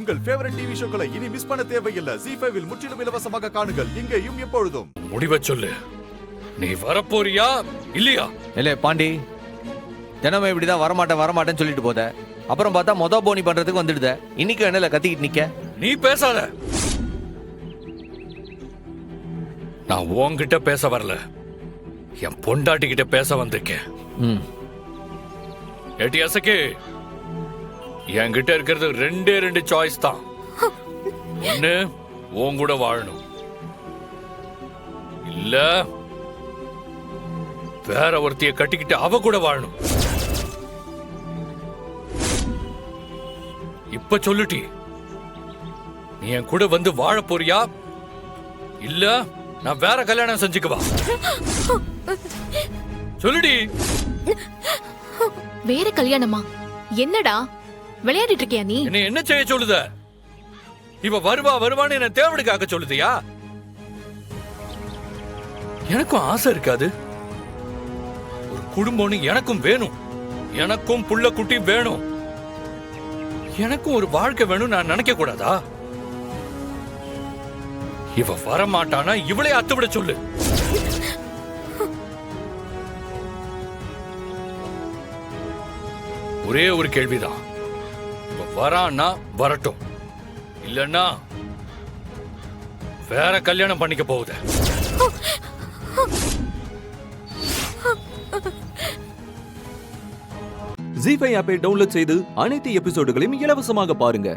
உங்கள் favourite TV ஷோக்களை இனி miss பண்ண தேவையில்லை. ZEE5 இல் முற்றிலும் இலவசமாக காணுங்கள். இங்கேயும் எப்பொழுதும். முடிவை சொல்லு. நீ வரப்போறியா இல்லையா? இல்ல பாண்டி, தினமும் இப்படிதான் வரமாட்டேன்னு சொல்லிட்டு போத. அப்புறம் பார்த்தா மொத போனி பண்றதுக்கு வந்துடுத. இன்னைக்கு என்னல கத்திக்கிட்டு நிக்க? நீ பேசாத. நான் உன்கிட்ட பேச வரல, என் பொண்டாட்டி கிட்ட பேச வந்திருக்கேன். ஏட்டியாசக்கு, என்கிட்ட இருக்கிறது ரெண்டு சாய்ஸ் தான். ஒண்ணு உன் கூட வாழணும், இல்ல வேற ஒருத்திய கட்டிக்கிட்டு அவ கூட வாழணும். இப்ப சொல்லுட்டி, நீ என் கூட வந்து வாழ போறியா இல்ல நான் வேற கல்யாணம் செஞ்சுக்குவா? சொல்லுடி. வேற கல்யாணமா? என்னடா விளையாடிட்டு இருக்கியா நீ? என்ன செய்ய சொல்லுத? இவ வருவான்னு என்ன தேவடு காக்க சொல்லுதியா? எனக்கும் ஆசை இருக்காது? ஒரு குடும்பம்னு எனக்கும் வேணும். எனக்கும் புள்ள குட்டி வேணும். எனக்கும் ஒரு வாழ்க்கை வேணும் நான் நினைக்க கூடாதா? இவ வரமாட்டானா இவளே அத்துவிட சொல்லு. ஒரே ஒரு கேள்விதான், வரான்னா வரட்டும், இல்லன்னா வேற கல்யாணம் பண்ணிக்க போகுது. ZEE5 ஆப்பை டவுன்லோட் செய்து அனைத்து எபிசோடுகளையும் இலவசமாக பாருங்க.